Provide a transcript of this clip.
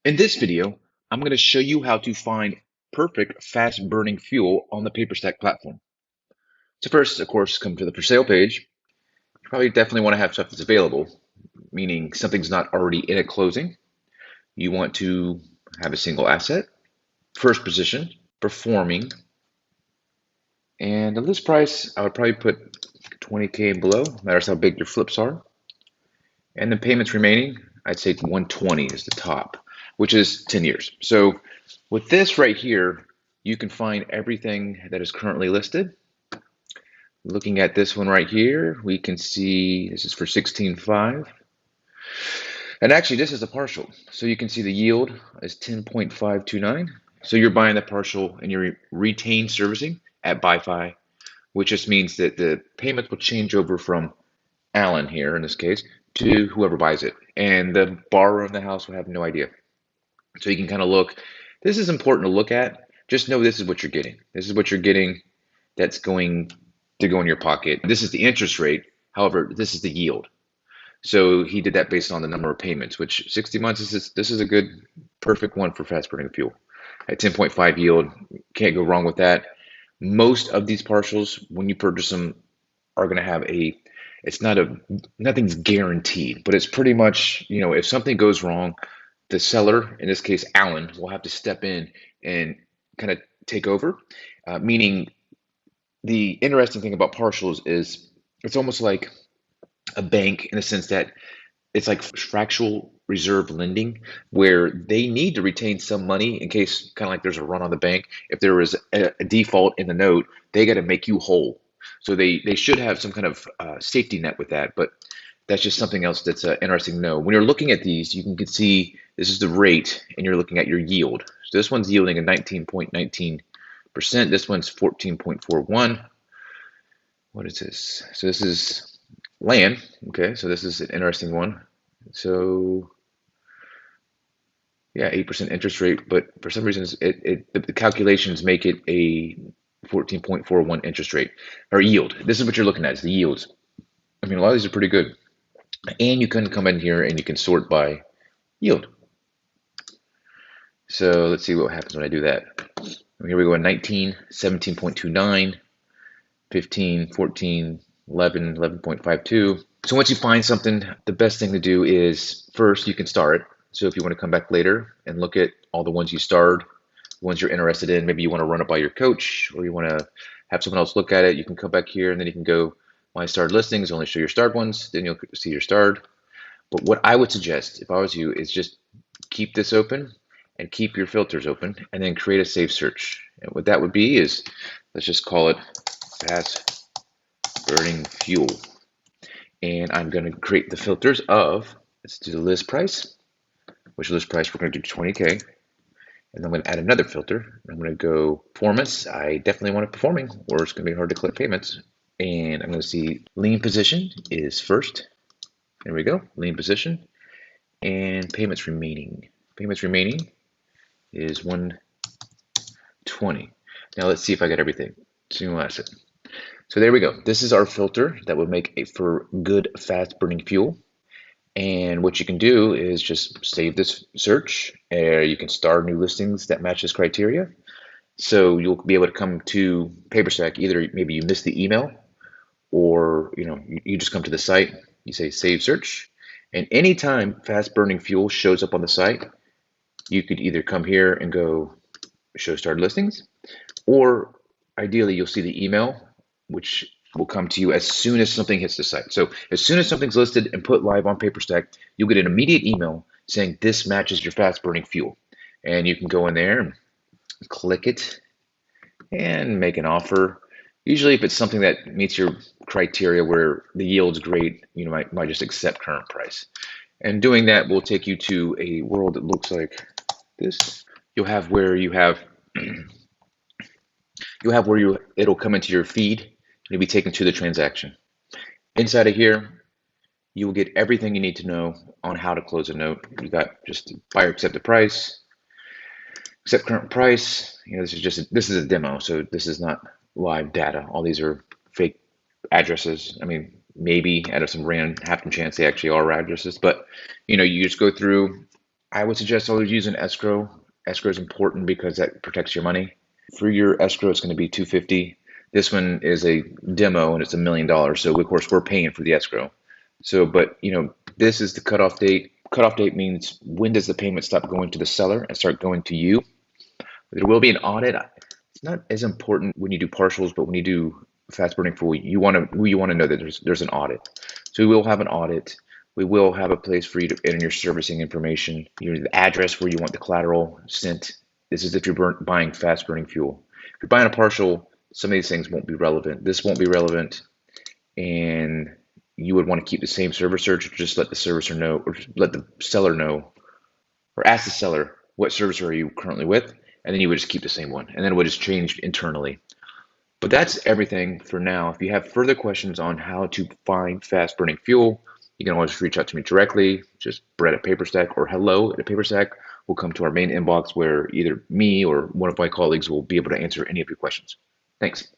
In this video, I'm going to show you how to find perfect fast burning fuel on the Paperstac platform. So first, of course, come to the for sale page. You probably definitely want to have stuff that's available, meaning something's not already in a closing. You want to have a single asset, first position, performing, and the list price, I would probably put 20K and below, matters how big your flips are. And the payments remaining, I'd say 120 is the top, which is 10 years. So with this right here, you can find everything that is currently listed. Looking at this one right here, we can see this is for 16.5. And actually, this is a partial. So you can see the yield is 10.529. So you're buying the partial and you're retained servicing at BuyFi, which just means that the payments will change over from Alan here in this case to whoever buys it. And the borrower in the house will have no idea. So you can kind of look. This is important to look at. Just know this is what you're getting. This is what you're getting that's going to go in your pocket. This is the interest rate. However, this is the yield. So he did that based on the number of payments, which 60 months is this is a good, perfect one for fast burning fuel. At 10.5 yield, can't go wrong with that. Most of these partials, when you purchase them, are going to have a, it's not a, nothing's guaranteed, but it's pretty much, if something goes wrong, the seller, in this case, Alan, will have to step in and kind of take over. Meaning, the interesting thing about partials is it's almost like a bank in the sense that it's like fractional reserve lending, where they need to retain some money in case, kind of like there's a run on the bank. If there is a default in the note, they got to make you whole. So they should have some kind of safety net with that. But that's just something else that's interesting to know. When you're looking at these, you can see this is the rate, and you're looking at your yield. So this one's yielding a 19.19%. This one's 14.41. What is this? So this is land. Okay, so this is an interesting one. So yeah, 8% interest rate, but for some reason the calculations make it a 14.41 interest rate or yield. This is what you're looking at, is the yields. I mean, a lot of these are pretty good. And you can come in here and you can sort by yield. So let's see what happens when I do that. Here we go, 19, 17.29, 15, 14, 11, 11.52. So once you find something, the best thing to do is first you can star it. So if you want to come back later and look at all the ones you starred, ones you're interested in, maybe you want to run it by your coach or you want to have someone else look at it, you can come back here and then you can go my starred listings, only show your starred ones, then you'll see your starred. But what I would suggest if I was you is just keep this open and keep your filters open and then create a save search. And what that would be is, let's just call it fast burning fuel. And I'm going to create the filters of, let's do the list price, which list price we're going to do 20K. And then I'm going to add another filter. I'm going to go performance. I definitely want it performing, or it's going to be hard to collect payments. And I'm going to see lien position is first. There we go, lien position. And payments remaining. Payments remaining is 120. Now let's see if I got everything. Single asset. So there we go. This is our filter that would make it for good fast burning fuel. And what you can do is just save this search. You can star new listings that match this criteria. So you'll be able to come to Paperstac. Either maybe you missed the email, or you just come to the site. You say save search, and anytime fast burning fuel shows up on the site, you could either come here and go show starred listings, or ideally you'll see the email, which will come to you as soon as something hits the site. So as soon as something's listed and put live on Paperstac, you'll get an immediate email saying this matches your fast burning fuel. And you can go in there and click it and make an offer. Usually if it's something that meets your criteria where the yield's great, you might just accept current price. And doing that will take you to a world that looks like this. You'll have where it'll come into your feed. You'll be taken to the transaction. Inside of here, you will get everything you need to know on how to close a note. You got just buyer accepted price, accept current price. This is a demo, so this is not live data. All these are fake addresses. I mean, maybe out of some random happen chance they actually are addresses, but you just go through I would suggest always use an escrow. Escrow is important because that protects your money. For your escrow, it's going to be 250. This one is a demo and it's $1 million. So of course we're paying for the escrow. So, but this is the cutoff date. Cutoff date means when does the payment stop going to the seller and start going to you? There will be an audit. It's not as important when you do partials, but when you do fast burning fuel, you want to know that there's an audit. So we will have an audit. We will have a place for you to enter your servicing information, the address where you want the collateral sent. This is if you're buying fast burning fuel. If you're buying a partial, some of these things won't be relevant. This won't be relevant, and you would want to keep the same servicer to just let the servicer know, or let the seller know, or ask the seller what servicer are you currently with, and then you would just keep the same one, and then it would just change internally. But that's everything for now. If you have further questions on how to find fast burning fuel, you can always reach out to me directly, just Brett at Paperstac or hello at Paperstac. We'll come to our main inbox where either me or one of my colleagues will be able to answer any of your questions. Thanks.